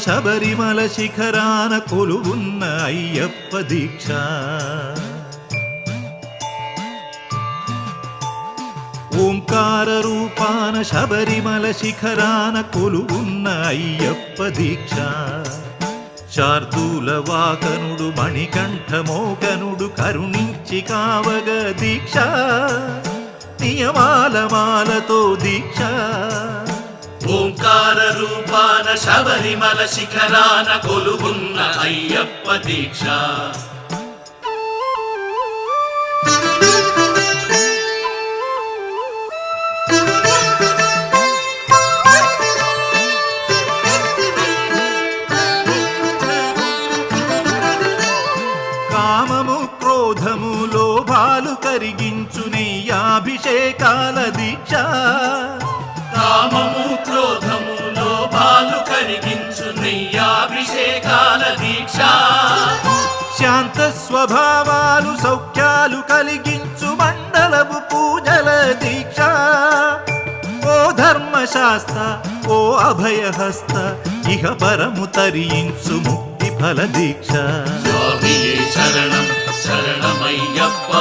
శబరిమల శిఖరాన కొలువున్న అయ్యప్ప దీక్ష ఓంకార రూపాన శబరిమల శిఖరాన కొలువున్న అయ్యప్ప దీక్ష శార్దూల వాకనుడు మణికంఠమోకనుడు కరుణించి కావగ దీక్ష నియమాల మాలతో దీక్ష ఓంకార రూపాన శబరిమల శిఖరాన కొలువున్న అయ్యప్ప దీక్ష కామము క్రోధము లోభాలు కరిగించు నెయ్యాభిషేకాల దీక్ష కామము క్రోధము లోభాలు కరిగించు నెయ్యాభిషేకాల దీక్ష శాంత స్వభావాలు సౌఖ్యాలు కలిగించు మండలపు పూజల దీక్ష ఓ ధర్మశాస్త్ర ఓ అభయహస్త ఇహ పరము తరించు ముక్తి ఫల దీక్ష స్వామియే శరణం శరణమయ్యప్ప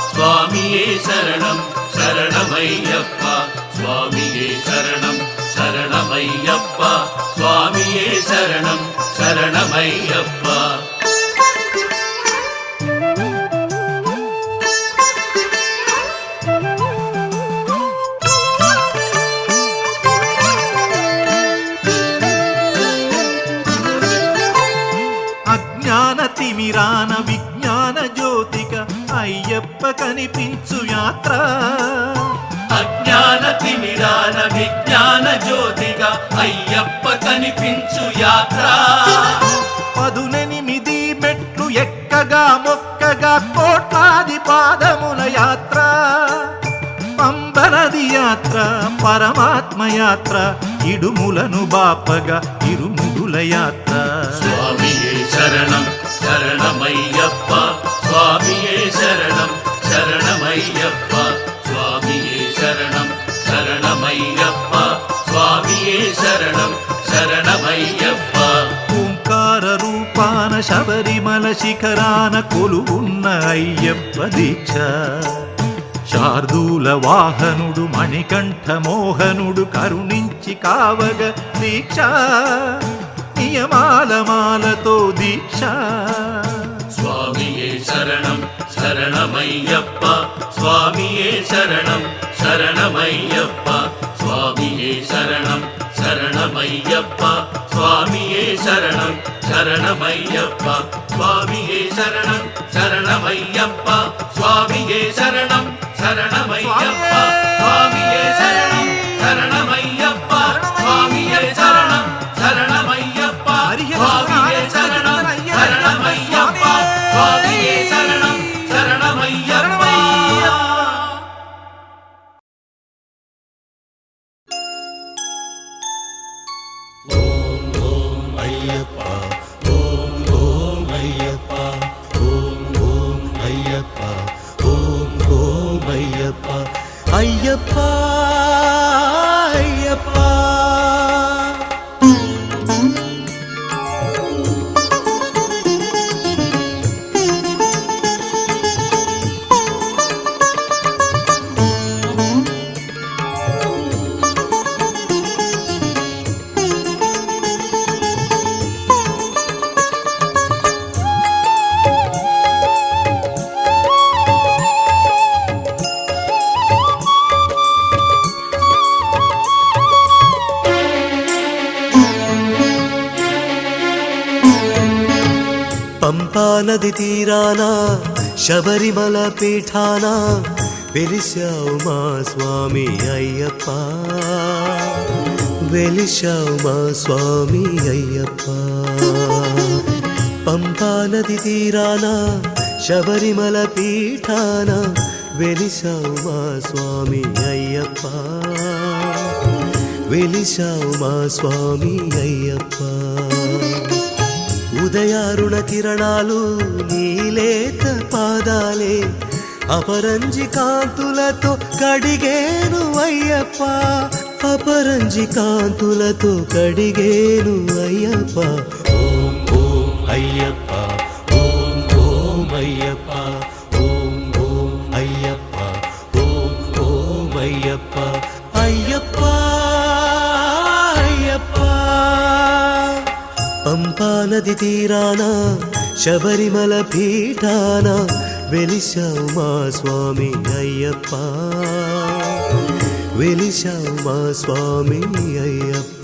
స్వామియే శరణం శరణమయ్యప్ప స్వామియే శరణం శరణమయ్యప్ప స్వామియే శరణం శరణమయ్యప్ప అజ్ఞాన తిమిరాన విజ్ఞాన జ్యోతిక అయ్యప్ప కనిపించు యాత్ర అజ్ఞాన తిమిరాన విజ్ఞాన జ్యోతిగా అయ్యప్ప కనిపించు యాత్ర 18 మెట్లు ఎక్కగా మొక్కగా కోట్లాది పాదముల యాత్ర పంబనది యాత్ర పరమాత్మ యాత్ర ఇడుములను బాపగా ఇరుముడుల యాత్ర స్వామియే శరణం శరణమయ్యప్ప స్వామియే శరణం శరణమయ్యప్ప స్వామియే శరణం శరణమయ్యప్ప స్వామియే శరణం శరణమయ్యప్ప ఓంకార రూపాన శబరిమల శిఖరాన కొలువున్న అయ్యప్ప దీక్ష శార్దూల వాహనుడు మణికంఠమోహనుడు కరుణించి కావగ దీక్ష నియమాల మాలతో దీక్ష స్వామియే శరణం శరణమయ్యప్ప స్వామియే శరణం శరణమయ్యప్ప స్వామియే శరణం శరణమయ్యప్ప స్వామియే శరణం శరణమయ్యప్ప స్వామియే శరణం శరణమయ్యప్ప స్వామియే శరణం శరణమయ్యప్ప స్వామియే శరణం శరణమయ్యప్ప స్వామియే శరణం శరణమయ్యప్ప స్వామియే శరణం శరణమయ్యప్ప స్వామియే శరణం శరణమయ్యప్ప ఓం ఓం అయ్యప్ప ఓం ఓం అయ్యప్ప ఓం ఓం అయ్యప్ప ఓం ఓం అయ్యప్ప అయ్యప్ప అయ్యప్ప పంపా నది తీరాన శబరిమల పీఠాన వెలిశావు మా స్వామి అయ్యప్ప వెలిశావు మా స్వామి అయ్యప్ప పంపా నది తీరాన శబరిమల పీఠాన వెలిశావు మా స్వామి అయ్యప్ప వెలిశావు మా స్వామి అయ్యప్ప ఉదయారుణ కిరణాలు నీలేత పాదాలే అపరంజి కాంతులతో కడిగేను అయ్యప్ప అపరంజి కాంతులతో కడిగేను అయ్యప్ప. ఓం ఓం అయ్యప్ప, ఓం ఓం అయ్యప్ప, ఓం ఓం అయ్యప్ప, ఓం ఓం అయ్యప్ప. అయ్యప్ప అయ్యప్ప. పంపా నది తీరాన శబరిమల పీఠాన వెలిశావు మా స్వామి అయ్యప్ప, వెలిశావు మా స్వామి అయ్యప్ప.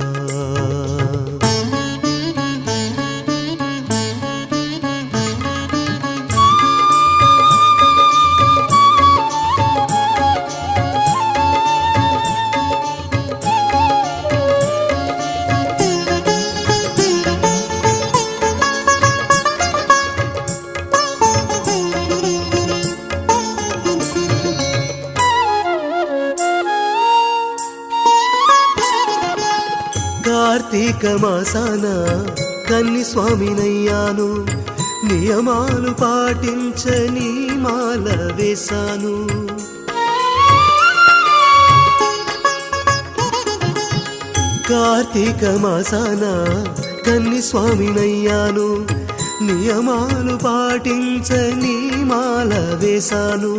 కార్తీక మాసాన కన్ని స్వామినయ్యాను, నియమాలు పాటించని మాల వేశాను. కార్తీక మాసాన కన్ని స్వామినయ్యాను, నియమాలు పాటించని మాల వేశాను.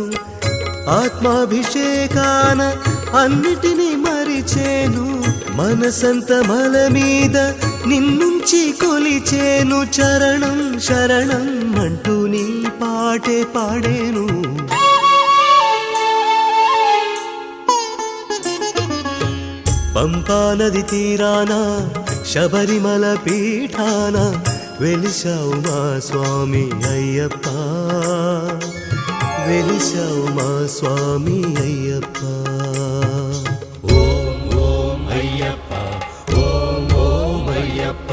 ఆత్మాభిషేకాన అన్నిటినీ మరిచేను, మనసంత మల మీద నిన్నుంచి కొలిచేను. చరణం శరణం అంటూ నీ పాటే పాడేను. పంపా నది తీరాన శబరిమల పీఠాన వెలిశావు మా స్వామి అయ్యప్ప, వెలిశావు మా స్వామి అయ్యప్ప. ఓం ఓం అయ్యప్ప, ఓం ఓం అయ్యప్ప,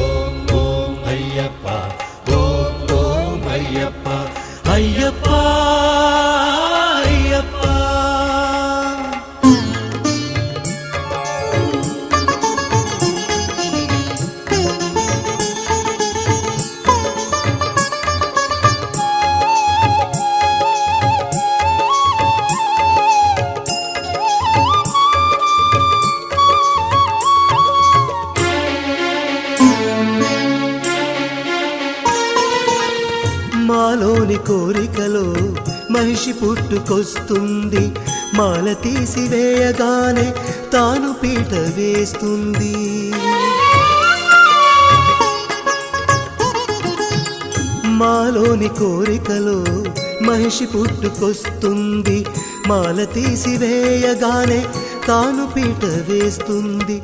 ఓం ఓం అయ్యప్ప, ఓం ఓం అయ్యప్ప. అయ్యప్ప అయ్యప్ప. మాలోని కోరికలో మహిషి పుట్టుకొస్తుంది, మాల తీసివేయగానే తాను పీట వేస్తుంది. మాలోని కోరికలో మహిషి పుట్టుకొస్తుంది, మాల తీసివేయగానే తాను పీట వేస్తుంది.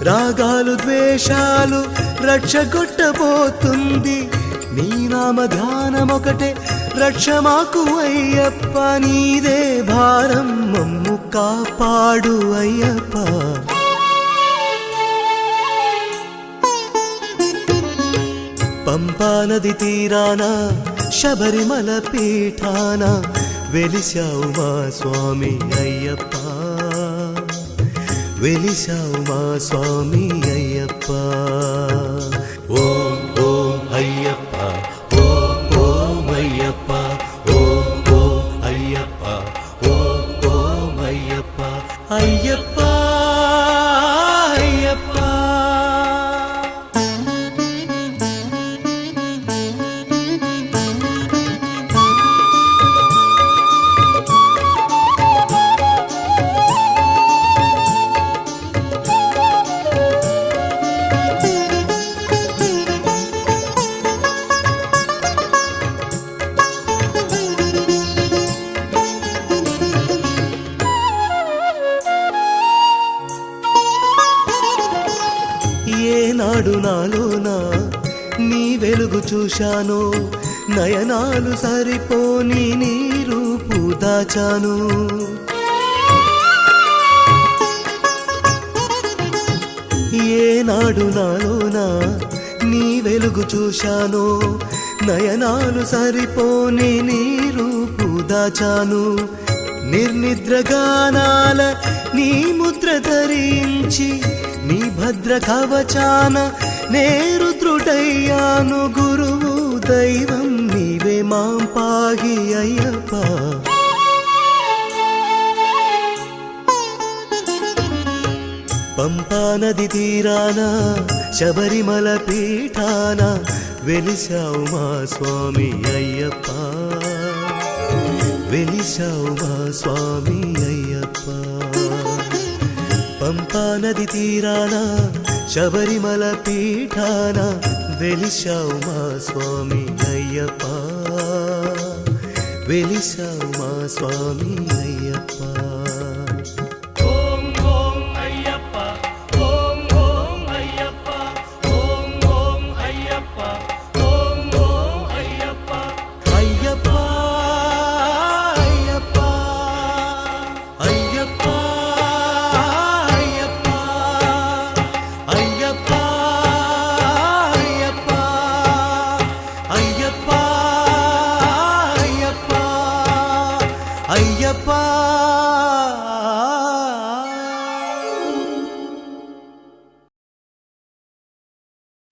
రాగాలు ద్వేషాలు రక్షగొట్టబోతుంది, నీ నామ ధ్యానమొకటే రక్ష మాకు అయ్యప్ప. నీదే భారం మమ్ము కాపాడు అయ్యప్ప. పంపా నది తీరాన శబరిమల పీఠాన వెలిశావు మా స్వామి అయ్యప్ప, వెలిశావు మా స్వామి అయ్యప్ప. ఓం ఓం అయ్యప్ప, ఓం ఓం అయ్యప్ప, ఓం ఓం అయ్యప్ప, ఓం ఓం అయ్యప్ప. అయ్యప్ప అయ్యప్ప. ఏనాడు నాలోన నీ వెలుగు చూశాను, నయనాలు సరిపోని నీ రూపు దాచాను. ఏనాడు నాలోన నీ వెలుగు చూశాను, నయనాలు సరిపోని నీ రూపు దాచాను. నిర్నిద్రగానాల నీ ముద్ర ధరించి నీ భద్ర కవచాన నేరుద్రుడయ్యాను. గురువు దైవం నీవే మాం పాగి అయ్యప్ప. పంపా నది తీరాన శబరిమల పీఠాన వెలిశావు మా స్వామి అయ్యప్ప, వెలిశావు మా స్వామి అయ్యప్ప. పంపా నది తీరాన శబరిమల పీఠాన వెలిశావు మా స్వామి అయ్యప్ప, వెలిశావు మా స్వామి అయ్యప్ప.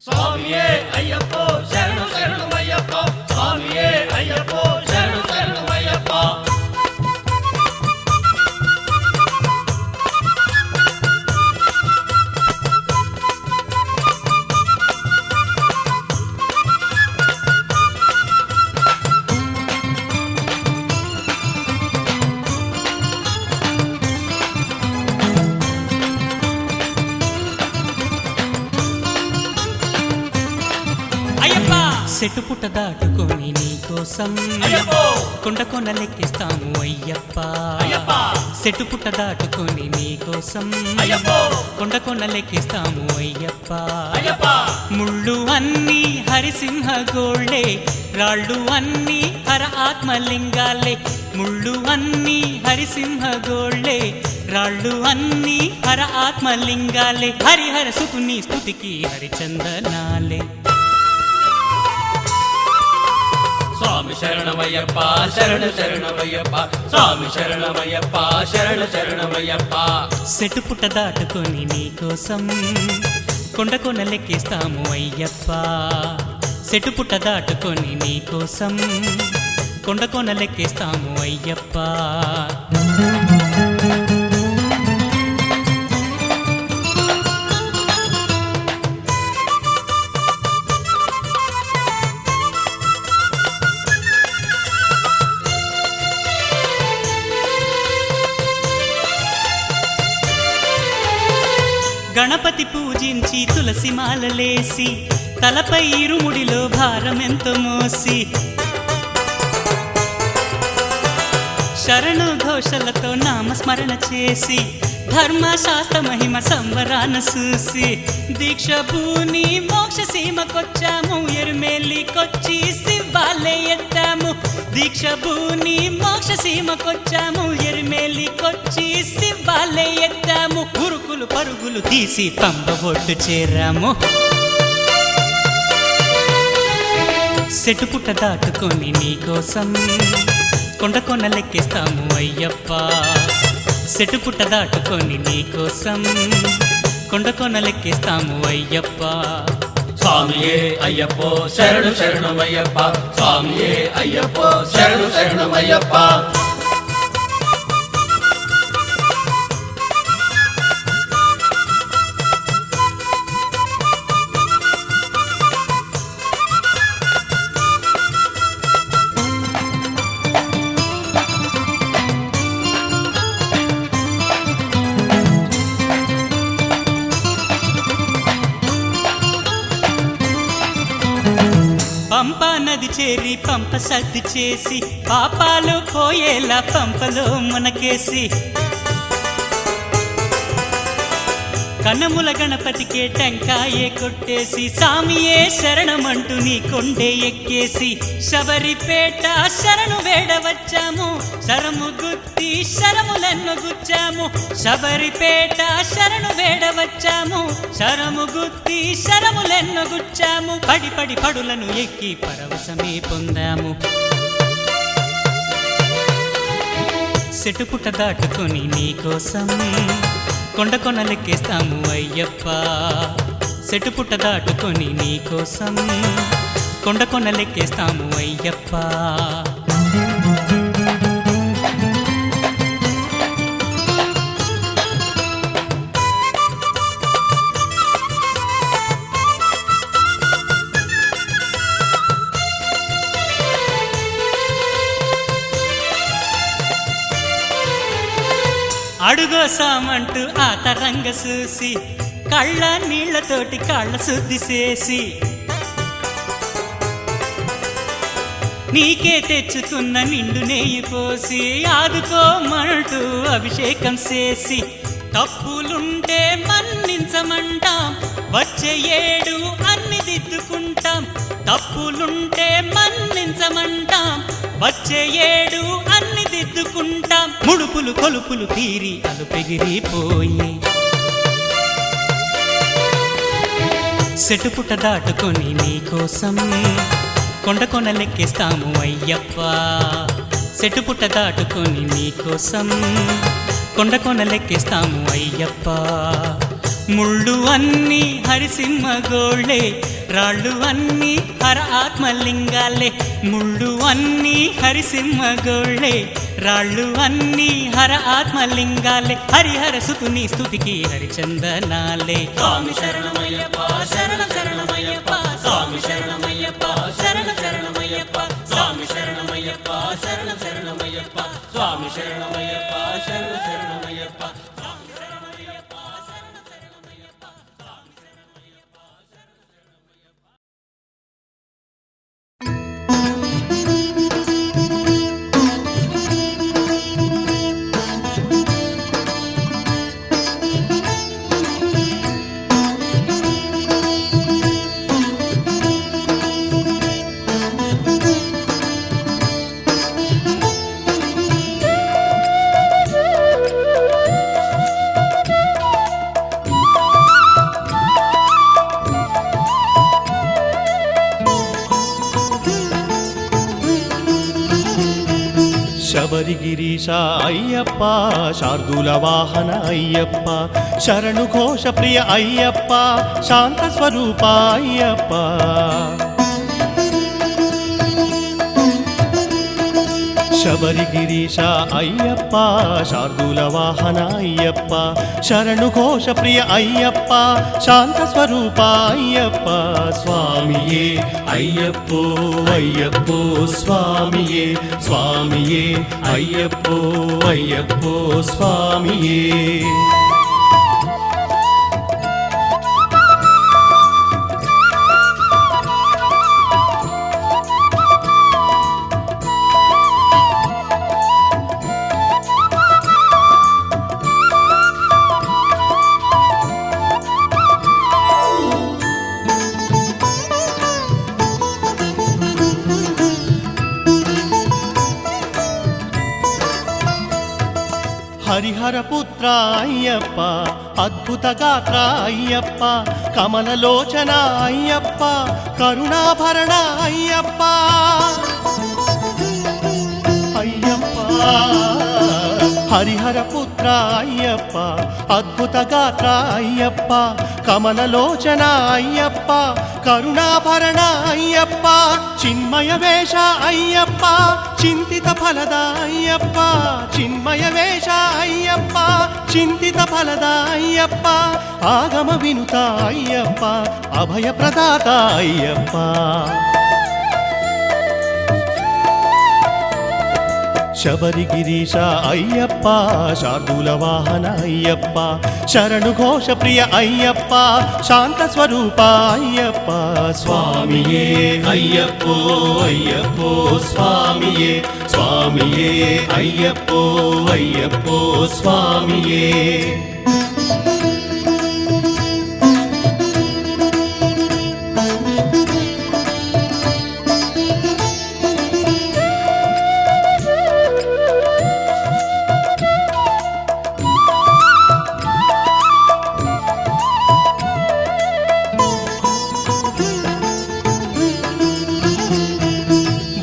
స్వామియే అయ్యప్పో శరణు శరణమయ్యప్ప, స్వామియే అయ్యప్పో శరణు శరణమయ్యప్ప. చెట్టు పుట్ట దాటుకొని నీకోసం కొండ కొనలెక్కిస్తాము అయ్యప్ప, చెట్టు పుట్ట దాటుకొని నీకోసం కొండ కొనలెక్కిస్తాము అయ్యప్ప. ముళ్ళు అన్నీ హరిసింహ గోళ్ళే, రాళ్ళు అన్నీ హర ఆత్మలింగాలే. ముళ్ళు అన్నీ హరిసింహ గోళ్ళే, రాళ్ళు అన్నీ హర ఆత్మలింగాలే. హరిహర సుతుని స్తుతికి హరిచందనాలే. స్వామి శరణమయ్యప్ప శరణు శరణమయ్యప్ప, స్వామి శరణమయ్యప్ప శరణు శరణమయ్యప్ప. చెట్టు పుట్ట దాటుకొని నీకోసం కొండ కొనలెక్కిస్తాము అయ్యప్ప, చెట్టు పుట్ట దాటుకొని నీకోసం కొండ కొనలెక్కిస్తాము అయ్యప్ప. గణపతి పూజించి తులసి మాలలేసి తలపై ఇరుముడిలో భారమెంతో మోసి శరణు ఘోషలతో నామస్మరణ చేసి ధర్మశాస్త్ర మహిమ సంవరాన చూసి దీక్ష భూని మోక్ష సీమకొచ్చాము, ఎరుమేలికొచ్చి శివాలే ఎత్తాము. దీక్ష భూని మోక్ష సీమకొచ్చాము, ఎరుమేలికొచ్చి శివాలే ఎత్తాము. ఉరుకులు పరుగులు తీసి పంప ఒడ్డు చేరాము. చెట్టు పుట్ట దాటుకొని నీకోసం కొండ కొనలెక్కిస్తాము అయ్యప్ప, చెట్టు పుట్ట దాటుకొని నీకోసం కొండ కొనలెక్కిస్తాము అయ్యప్ప. స్వామియే అయ్యప్పో శరణు శరణమయ్యప్ప, స్వామియే అయ్యప్పో శరణు శరణమయ్యప్ప. పంపా నది చేరి పంప సద్ది చేసి పాపాలు పోయేలా పంపలో మునకేసి కన్నముల గణపతికే టెంకాయే కొట్టేసి సామియే శరణమంటూ నీ కొండే ఎక్కేసి శబరిపేట శరణు వేడవచ్చాము, శరము గుత్తి శరములెన్ను గుచ్చాము. శబరిపేట శరణు వేడవచ్చాము, శరము గుత్తి శరములెన్ను గుచ్చాము. పడి పడి పడులను ఎక్కి పరవశమే పొందాము. చెట్టు పుట్ట దాటుకొని నీకోసం కొండ కొనలెక్కిస్తాము అయ్యప్ప, చెట్టు పుట్ట దాటుకొని నీకోసం కొండ కొనలెక్కిస్తాము అయ్యప్ప. అడుగోసామంటూ ఆ తరంగ చూసి కళ్ళ నీళ్లతోటి కాళ్ళ శుద్ధి చేసి నీకే తెచ్చుకున్న నిండు నెయ్యి పోసి ఆదుకోమంటూ అభిషేకం చేసి తప్పులుంటే మన్నించమంటాం వచ్చే ఏడు అన్ని దిద్దుకుంటాం తప్పులుంటే మన్నించమంటాం వచ్చే ఏడు అన్ని దిద్దుకుంటాం ముడుపులు కొలుపులు తీరి అలుపెగిరిపోయి సెటుపుట దాటుకొని నీకోసం కొండ కొనలెక్కిస్తాము అయ్యప్ప సెటుపుట దాటుకొని నీకోసం కొండ కొనలెక్కిస్తాము అయ్యప్ప ముళ్ళు అన్నీ హరిసింహ గోళ్ళే రాళ్ళు అన్నీ హర ఆత్మలింగాలే ముళ్ళు అన్నీ హరిసింహ గోళ్ళే రాళ్ళు అన్నీ హర ఆత్మలింగాలే హరిహర సుతుని స్తుతికి హరిచందనాలే స్వామి శరణమయ్యప్ప శరణ శరణమయ్యప్ప స్వామి శరణమయ్యప్ప శరణ శరణమయ్యప్ప స్వామి శరణమయ్యప్ప శరణ శరణమయ్యప్ప స్వామి శరణమయ్యప్ప శరణ శరణమయ్యప్ప శబరిగిరీశ అయ్యప్ప శార్దూల వాహన అయ్యప్ప శరణు ఘోష ప్రియ అయ్యప్ప శాంత స్వరూప అయ్యప్ప శబరిగిరీశ అయ్యప్ప శార్దూల వాహన అయ్యప్ప శరణు ఘోష ప్రియ అయ్యప్ప శాంత స్వరూప అయ్యప్ప స్వామియే అయ్యప్పో అయ్యప్పో స్వామియే స్వామియే అయ్యప్పో అయ్యప్పో స్వామియే హరిహర పుత్ర అయ్యప్ప అద్భుత గాత్ర అయ్యప్ప కమలలోచన అయ్యప్ప కరుణాభరణ అయ్యప్ప అయ్యప్ప హరిహర పుత్ర అయ్యప్ప అద్భుత గాత్ర అయ్యప్ప కమలలోచన అయ్యప్ప కరుణాభరణ అయ్యప్ప చిన్మయ వేష అయ్యప్ప చింతిత ఫలద అయ్యప్ప చిన్మయ వేష అయ్యప్ప చింతిత ఫలద అయ్యప్ప ఆగమ వినుత అయ్యప్ప అభయ ప్రదాత అయ్యప్ప శబరిగిరీశ అయ్యప్ప శార్దూల వాహన అయ్యప్ప శరణు ఘోష ప్రియ అయ్యప్ప శాంత స్వరూప అయ్యప్ప స్వామియే అయ్యప్పో అయ్యప్పో స్వామియే స్వామియే అయ్యప్పో అయ్యప్పో స్వామియే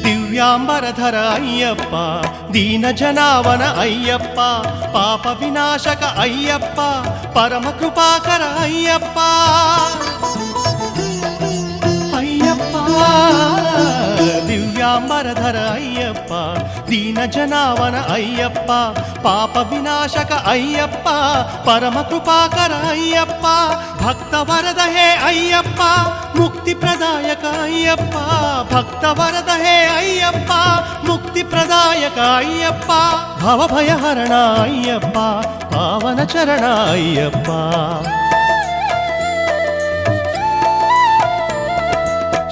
దివ్యాంబరధర అయ్యప్ప దీన జనావన అయ్యప్ప పాప వినాశక అయ్యప్ప పరమ కృపాకర అయ్యప్ప అయ్యప్ప దివ్యాంబరధర అయ్యప్ప దీన జనావన అయ్యప్ప పాప వినాశక అయ్యప్ప పరమ కృపాకర అయ్యప్ప భక్త వరద హే అయ్యప్ప ముక్తి ప్రదాయక అయ్యప్ప భక్త వరద హే అయ్యప్ప ముక్తి ప్రదాయక అయ్యప్ప భవభయహరణ అయ్యప్ప పావన చరణ అయ్యప్ప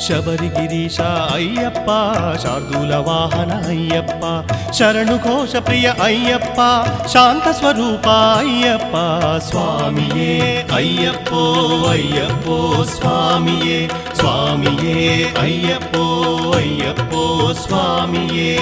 శబరిగిరీశ అయ్యప్ప శార్దూల వాహన అయ్యప్ప శరణు ఘోష ప్రియ అయ్యప్ప శాంత స్వరూప అయ్యప్ప స్వామియే అయ్యప్పో అయ్యప్పో స్వామియే స్వామియే అయ్యప్పో అయ్యప్పో స్వామియే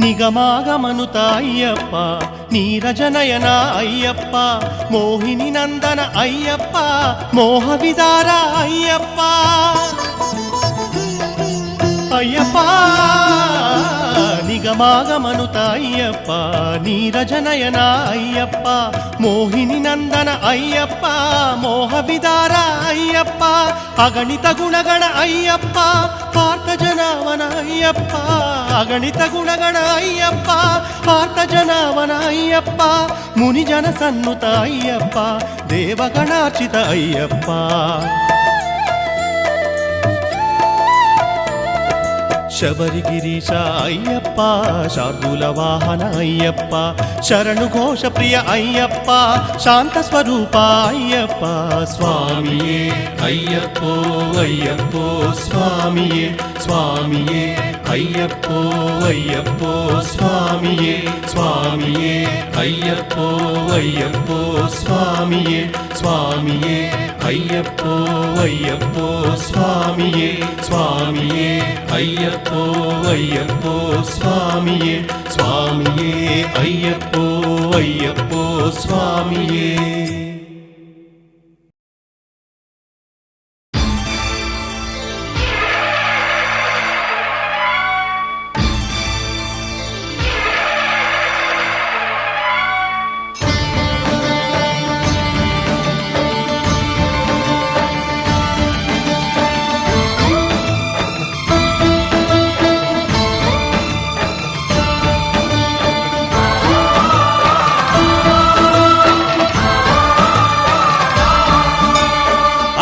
నిగమాగమనుత అయ్యప్ప నీరజనయన అయ్యప్ప మోహిని నందన అయ్యప్ప మోహ విదార అయ్యప్ప అయ్యప్ప నిగమాగమనుత అయ్యప్ప నీరజనయన అయ్యప్ప మోహిని నందన అయ్యప్ప మోహ విదార అయ్యప్ప అగణిత గుణగణ అయ్యప్ప ఆర్త జనావన అయ్యప్ప అగణిత గుణగణ అయ్యప్ప ఆర్త జనావన అయ్యప్ప ముని జన సన్నుత అయ్యప్ప దేవగణార్చిత అయ్యప్ప శబరిగిరీశ అయ్యప్ప శార్దూల వాహన అయ్యప్ప శరణు ఘోష ప్రియ అయ్యప్ప శాంత స్వరూప అయ్యప్ప స్వామియే అయ్యప్పో అయ్యప్పో స్వామియే స్వామియే అయ్యప్పో అయ్యప్పో స్వామియే స్వామియే అయ్యప్పో అయ్యప్పో స్వామియే స్వామియే అయ్యప్పో అయ్యప్పో స్వామియే స్వామియే అయ్యప్పో అయ్యప్పో స్వామియే స్వామియే అయ్యప్పో అయ్యప్పో స్వామియే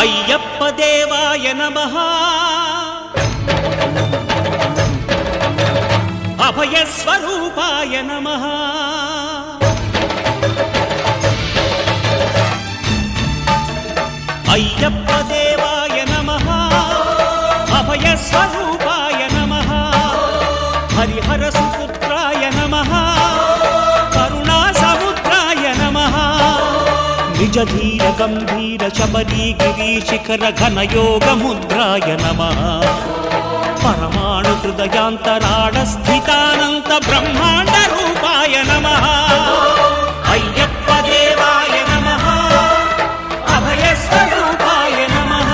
అయ్యప్ప దేవాయ నమః అభయ స్వరూపాయ నమః అయ్యప్ప దేవాయ నమః అభయ స్వరూపాయ నమః హరిహర సుపుత్రాయ నమః కరుణా సముద్రాయ నమః నిజ ధీర గంభీర శబరీ గిరీశిఖర ఘనయోగ ముద్రాయ నమః పరమాణు హృదయాంతరాళ స్థితానంత బ్రహ్మాండ రూపాయ నమః అయ్యప్ప దేవాయ నమః అభయ స్వరూపాయ నమః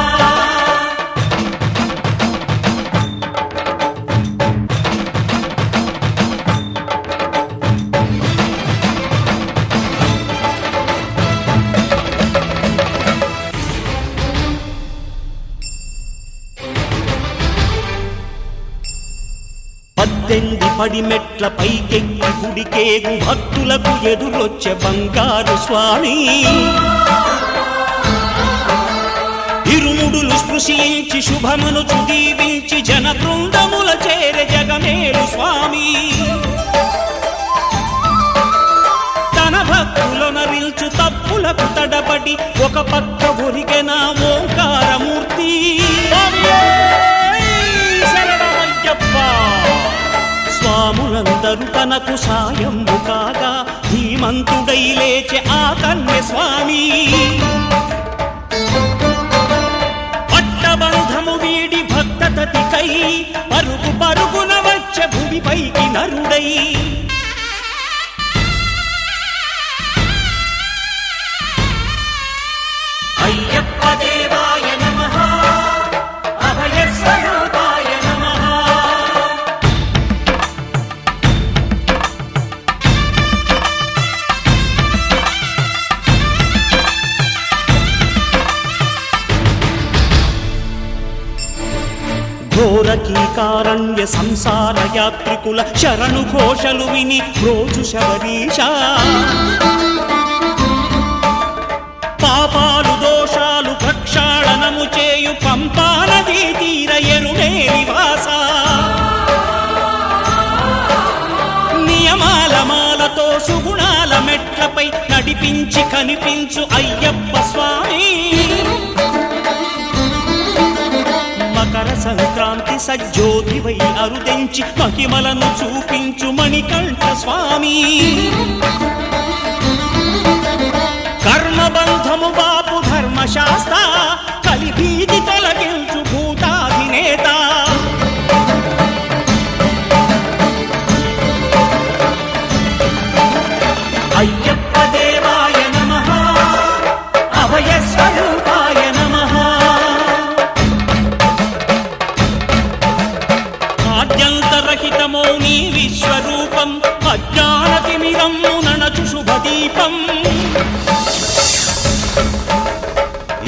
పద్దెంది పడిమెట్ల పైకెక్కి గుడికేగు భక్తులకు ఎదురొచ్చే బంగారు స్వామి ఇరుముడులు స్పృశించి శుభమును దీవించి జన బృందముల చేరే జగమేలు స్వామి తన భక్తులొనరిల్చు తప్పులకు తడబడి ఒక పక్క ఒరిగెన ఓంకారమూర్తి స్వాములందరూ తనకు సాయము కాగా ధీమంతుడై లేచే ఆ కన్య స్వామి పట్టబంధము వీడి భక్తతతికై పరుగు పరుగున వచ్చే భూమిపైకి నరుడై అయ్యప్ప దేవాయ నమః అభయస్వరూపాయ నమః. ఘోరకీకారణ్య సంసార యాత్రికుల శరణు ఘోషలు విని రోజు శబరీష పాపాలు దోషాలు ప్రక్షాళనము చేయు పంపా నదీ తీర ఎరుడే నివాస నియమాల మాలతో సుగుణాల మెట్లపై నడిపించి కనిపించు అయ్యప్ప స్వామి. మకర సంక్రాంతి సజ్జోతివై అరుదెంచి మహిమలను చూపించు మణికంఠ స్వామి. కర్మబంధము బాపు ధర్మశాస్త్ర కలిభీతి తొలగించు భూతాధినేత. అయ్యప్ప దేవాయ నమః అభయస్వరూపాయ నమః. ఆద్యంతరహితమో నీ విశ్వరూపం అజ్ఞానతిమిరము నణచు శుభదీపం.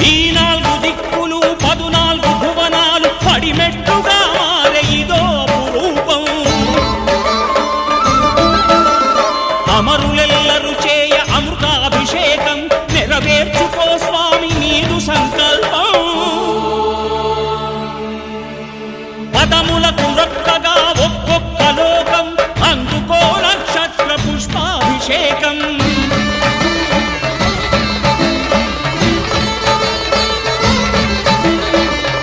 ఈ 4 దిక్కులు 14 భువనాలు పడిమెట్టుగా మారే ఇదో అపురూపం. అమరులెల్లరు చేయ అమృతాభిషేకం నెరవేర్చుకో స్వామి నీదు సంకల్పం. పదములకు రొక్కగా ఒక్కొక్క లోకం అందుకో నక్షత్ర పుష్పాభిషేకం.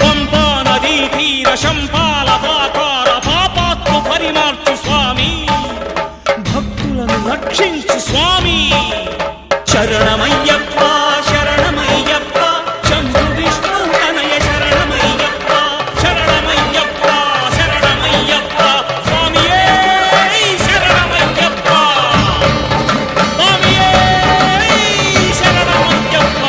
పంపా నదీ తీర శంపాల పాతాల పాపాత్ము పరిమార్చు స్వామి. భక్తులను రక్షించు స్వామి. శరణమయ్యప్ప శరణమయ్యప్ప శంభు విష్ణు తనయ శరణమయ్యప్ప శరణమయ్యప్ప శరణమయ్యప్ప స్వామియే శరణమయ్యప్ప స్వామియే శరణమయ్యప్ప.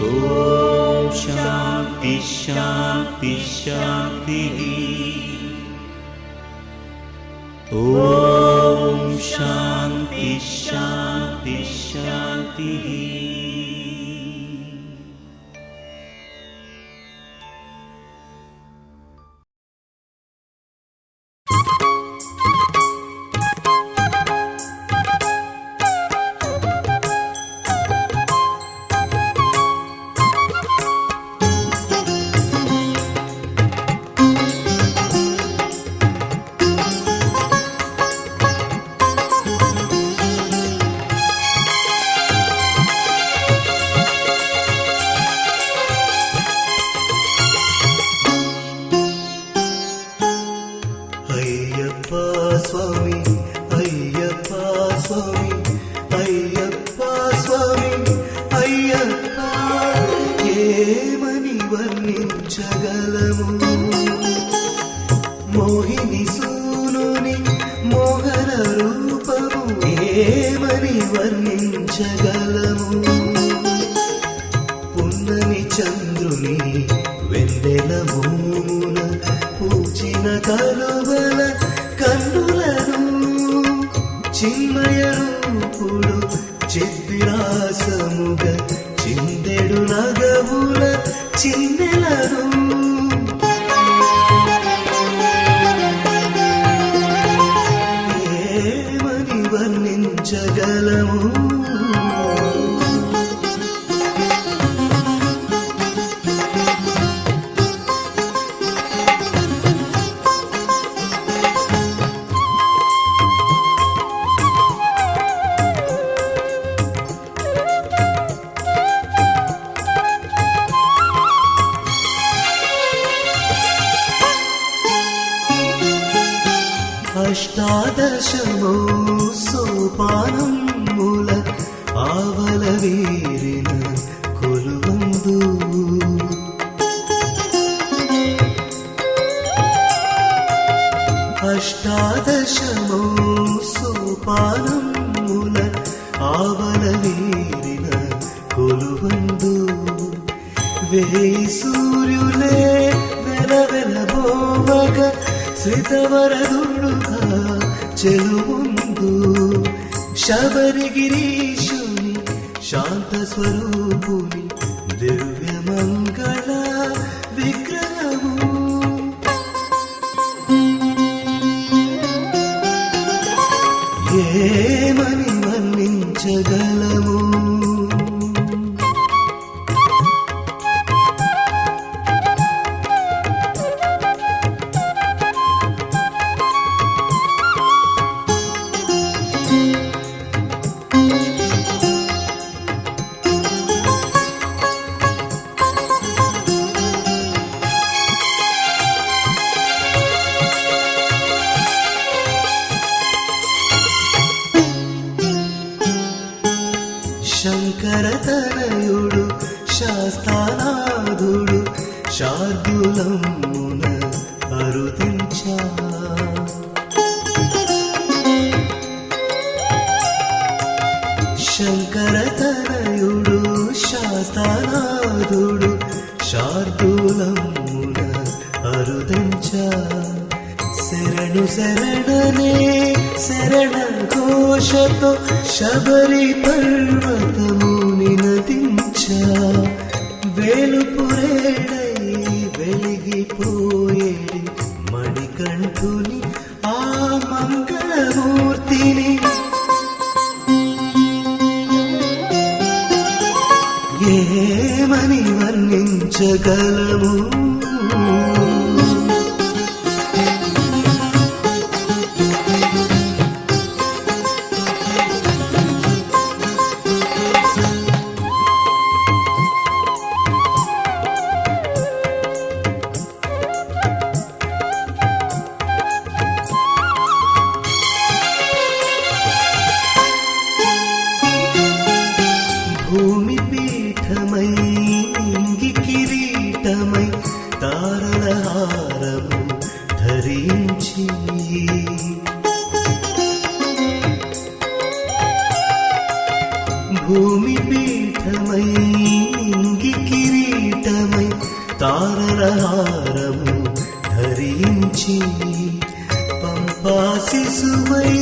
ఓం శాంతి శాంతి శాంతి. ఓం శాంతి శాంతి శాంతి. అయ్యప్ప స్వామి అయ్యప్ప స్వామి అయ్యప్ప స్వామి అయ్యప్ప ఏమని వర్ణించగలము మోహిని సూనుని మోహన రూపము ఏమని వర్ణించగలము పున్నమి చంద్రుని వెన్నెల మోమున పూచిన కలువల కన్నులను చిన్మయ రూపుడు చిద్విలాసముగ చిందెడు నగవుల చిన్నెలను ఏమని వర్ణించగలము అష్టాదశమో సోపానముల ఆవల వీరిన కొలువందు అష్టాదశమో సోపానముల ఆవల వీరిన కొలువందు వేయి సూర్యులే వెలవెలబోవగా శ్రితవరదుడుగా చెలుముందు శబరిగిరీశుని శాంత స్వరూపుని దివ్యమంగళ విగ్రహము ఏమని వర్ణించగలము శంకరతనయుడు శాస్తానాథుడు శార్దూలమున అరుదించా శంకరతనయుడు శాస్తానాథుడు శార్దూలమున అరుదించా శరణు శరణనే శరణ ఘోషతో శబరి పర్వతముని నదించా వేలుపురేడై వెలిగిపోయేడి మణికంఠుని ఆ మంగళమూర్తిని ఏమని వర్ణించగలము భూమి పీఠమై నింగి కిరీటమై తారల హారము ధరించి భూమి పీఠమై నింగి కిరీటమై తారల హారము ధరించి పంపా శిశువై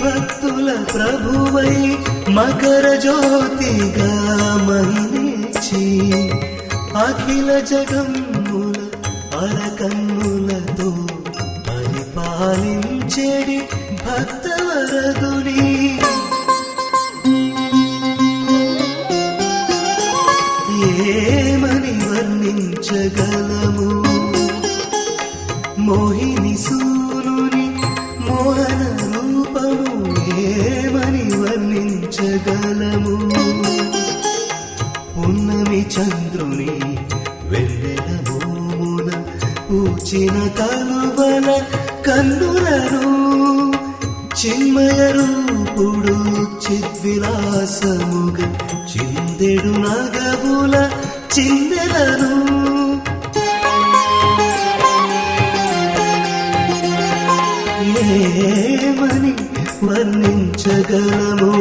భక్తుల ప్రభువై మకర జ్యోతిగా మహిళించి అఖిల జగమ్ముల అరకన్నులతో పరిపాలించేడి భక్తవరదుని ఏమని వర్ణించగలము మోహిని సూనుని మోహన రూపము ఏమని వర్ణించగలము పున్నమి చంద్రుని వెన్నెల మోమున పూచిన కలువల కన్నులను చిన్మయ రూపుడు చిద్విలాసముగా చిందెడు నగవుల చిందెలను ఏమని వర్ణించగలము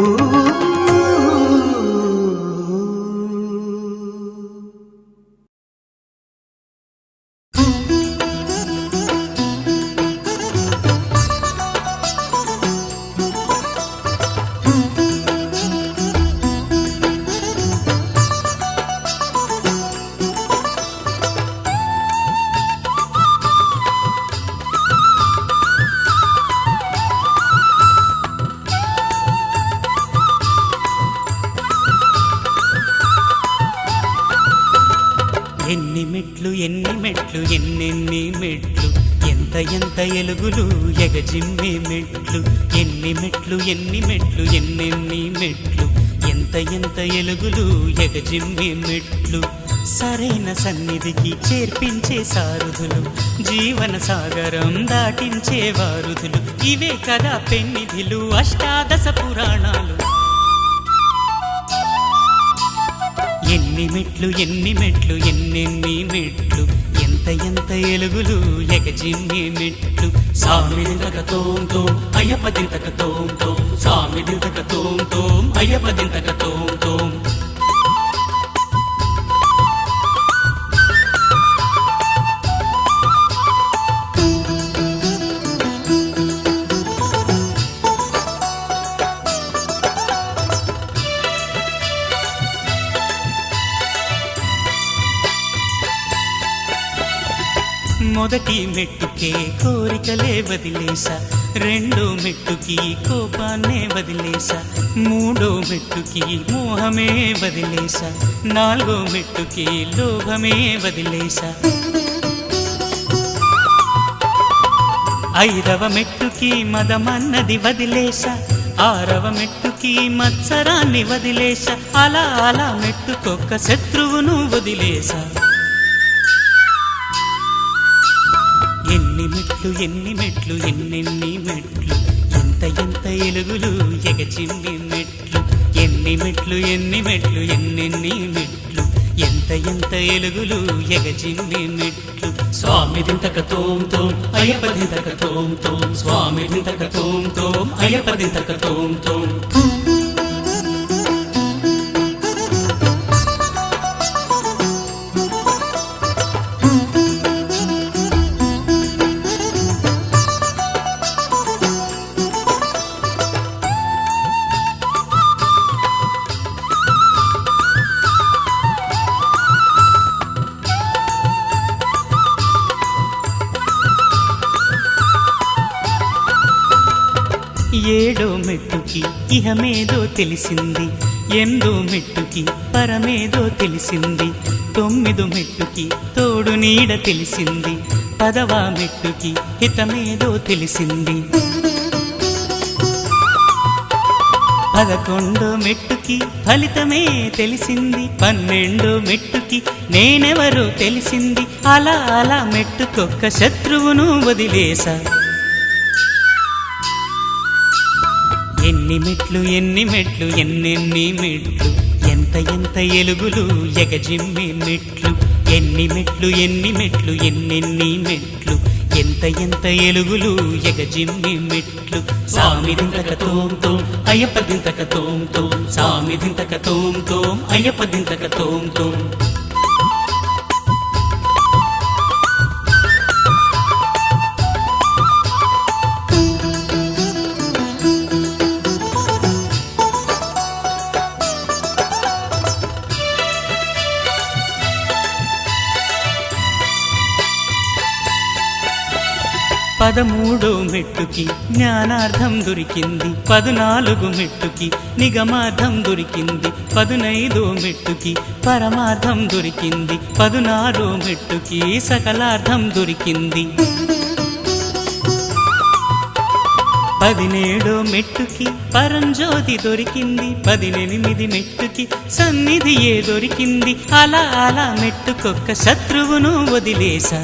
ఎన్ని మెట్లు ఎన్ని మెట్లు ఎన్నెన్ని మెట్లు ఎంత ఎంత ఎలుగులు ఎగజిమ్మే మెట్లు ఎన్ని మెట్లు ఎన్ని మెట్లు ఎన్నెన్ని మెట్లు ఎంత ఎంత ఎలుగులు ఎగజిమ్మే మెట్లు సరైన సన్నిధికి చేర్పించే సారుధులు జీవన సాగరం దాటించే వారుధులు ఇవే కదా పెన్నిధిలు అష్టాదశ పురాణాలు ఎన్ని మెట్లు ఎన్ని మెట్లు ఎన్నెన్ని మెట్లు ఎంత ఎంత ఎలుగులు ఎగజిమ్మే మెట్లు సామిదింతక తోం తోం అయ్యప్పదింతక తోం తోం సామిదింతక తోం తోం అయ్యప్పదింతక తోం తోం మొదటి మెట్టుకే కోరికలే వదిలేసా, రెండో మెట్టుకి కోపాన్నే వదిలేసా, మూడో మెట్టుకి మోహమే వదిలేసా, నాలుగో మెట్టుకి లోభమే వదిలేసా, ఐదవ మెట్టుకి మదమన్నది వదిలేసా, ఆరవ మెట్టుకి మత్సరాన్ని వదిలేసా, అలా అలా మెట్టుకొక్క శత్రువును వదిలేసా. ఎన్ని మెట్లు ఎన్ని మెట్లు ఎన్నెన్ని మెట్లు, ఎంత ఎంత ఎలుగులు ఎగచిమ్మి మెట్లు, ఎన్ని మెట్లు ఎన్ని మెట్లు ఎన్నెన్ని మెట్లు, ఎంత ఎంత ఎలుగులు ఎగచిమ్మి మెట్లు. స్వామి దింతక తోం తోం అయ్యప్ప దింతక తోం తోం, స్వామి దింతక తోం తోం అయ్యప్ప దింతక తోం తోం. ఏడో మెట్టుకి ఇహమేదో తెలిసింది, ఎందో మెట్టుకి పరమేదో తెలిసింది, తొమ్మిదో మెట్టుకి తోడు నీడ తెలిసింది, పదవ మెట్టుకి హితమేదో తెలిసింది, పదకొండో మెట్టుకి ఫలితమే తెలిసింది, పన్నెండో మెట్టుకి నేనెవరో తెలిసింది, అలా అలా మెట్టుకొక్క శత్రువును వదిలేసా. ఎన్ని మెట్లు ఎన్ని మెట్లు ఎన్నెన్ని మెట్లు, ఎంత ఎంత ఎలుగులు ఎగజిమ్మి మెట్లు, ఎన్ని మెట్లు ఎన్ని మెట్లు ఎన్నెన్ని మెట్లు, ఎంత ఎంత ఎలుగులు ఎగజిమ్మి మెట్లు. స్వామి దింతక తోం తోం అయ్యప్ప దింతక తోం తోం, స్వామి దింతక తోం తోం అయ్యప్ప దింతక తోం తోం. పదమూడో మెట్టుకి జ్ఞానార్థం దొరికింది, 14 మెట్టుకి నిగమార్థం దొరికింది, 15 మెట్టుకి పరమార్థం దొరికింది, 16 మెట్టుకి సకలార్థం దొరికింది, 17 మెట్టుకి పరంజ్యోతి దొరికింది, 18 మెట్టుకి సన్నిధియే దొరికింది, అలా అలా మెట్టుకొక్క శత్రువును వదిలేసా.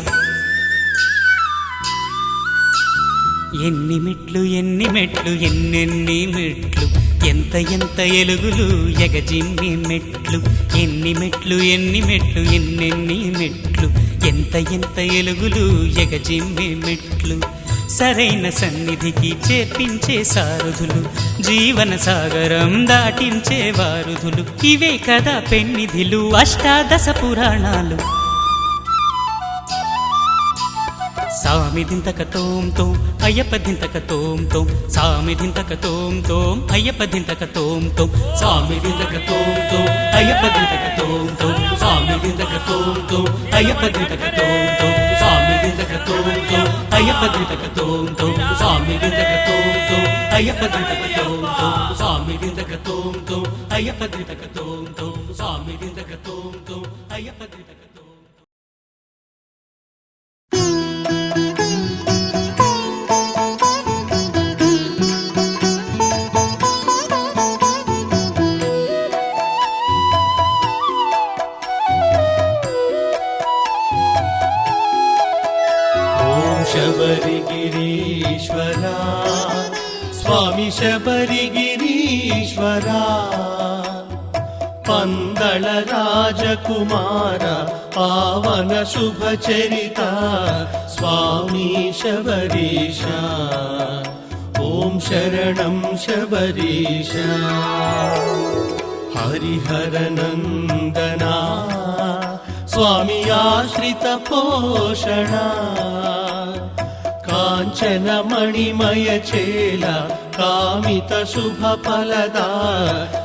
ఎన్ని మెట్లు ఎన్ని మెట్లు ఎన్నెన్ని మెట్లు, ఎంత ఎంత ఎలుగులు ఎగజిమ్మి మెట్లు, ఎన్ని మెట్లు ఎన్ని మెట్లు ఎన్నెన్ని మెట్లు, ఎంత ఎంత ఎలుగులు ఎగజిమ్మి మెట్లు. సరైన సన్నిధికి చేర్పించే సారథులు, జీవన సాగరం దాటించే వారుధులు, ఇవే కదా పెన్నిధిలు అష్టాదశ పురాణాలు. స్వామి దింతక తోం తోం అయ్యప్ప దింతక తోం తోం, స్వామి దింతక తోం తోం అయ్యప్ప దింతక తోం తోం, స్వామి దింతక తోం తోం అయ్యప్ప దింతక తోం తోం, స్వామి దింతక తోం తోం అయ్యప్ప దింతక తోం తోం, స్వామి దింతక తోం తోం అయ్యప్ప దింతక తోం తోం, స్వామి దింతక తోం తోం అయ్యప్ప దింతక తోం తోం, స్వామి దింతక తోం తోం అయ్యప్ప దింతక తోం తోం, స్వామి దింతక తోం తోం అయ్యప్ప దింతక తోం. శబరిగిరీశ్వరా స్వామి శబరిగిరీశ్వరా, పందళ రాజకుమార పావన శుభచరిత స్వామి శబరీశ, ఓం శరణం శబరీశ. హరిహరనందనా స్వామి ఆశ్రిత పోషణ, కాంచన మణిమయ చేల కామిత శుభ ఫలదా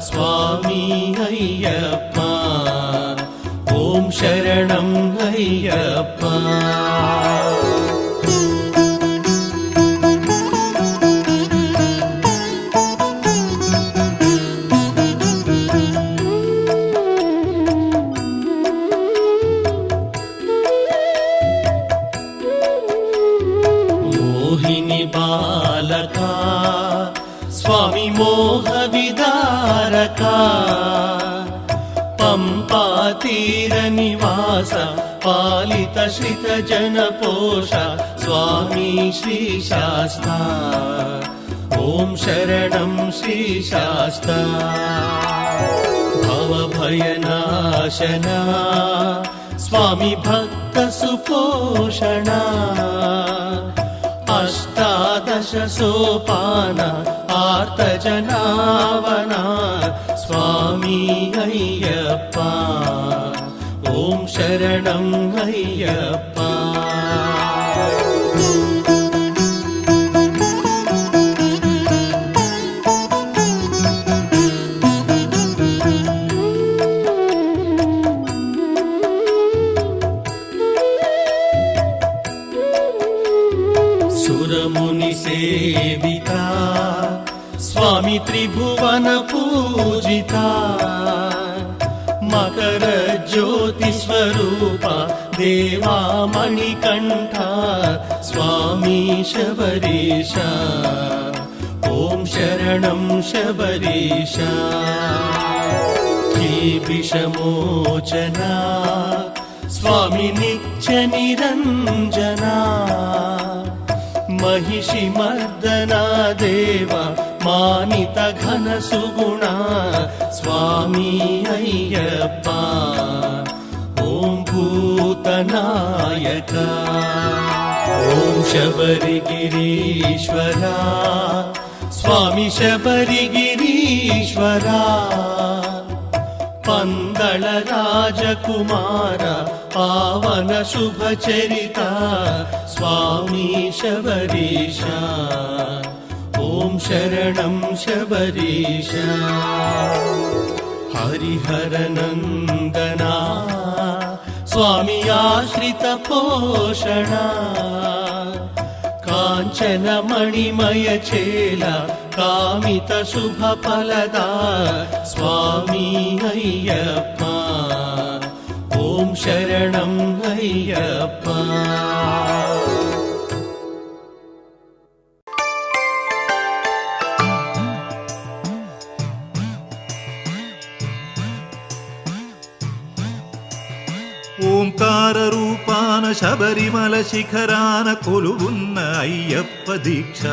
స్వామి అయ్యప్ప, ఓం శరణం అయ్యప్ప. మోహిని బాలక స్వామి మోహ విదారక పంపా తీర నివాస పాలిత శ్రిత జన పోష స్వామి శ్రీ శాస్తా ఓం శరణం శ్రీ శాస్తా భవభయనాశన స్వామి భక్త సుపోషణ అష్టాదశ సోపాన ఆర్త జనావన స్వామి అయ్యప్ప ఓం శరణం అయ్యప్ప సురముని సేవిత స్వామి త్రిభువన పూజిత మకర జ్యోతి స్వరూప దేవా మణికంఠ స్వామి శబరీశ ఓం శరణం శబరీశ విషమోచన స్వామి నిత్య నిరంజనా महिषि मर्दना देव मानित घन सुगुणा स्वामी अय्यप्पा ओम भूतनायका ओम शबरिगिरीश्वरा स्वामी शबरिगिरीश्वरा पंदल राजकुमार पावन शुभ चरिता स्वामी शबरीश ओम शरणं शबरीश हरिहर नंदना स्वामी आश्रित पोषणा कांचन मणिमय चेला कामित शुभ फलदा स्वामी अय्यप्पा ओम शरणं अय्यप्पा ఓంకార రూపాన శబరిమల శిఖరాన కొలువున్న అయ్యప్ప దీక్ష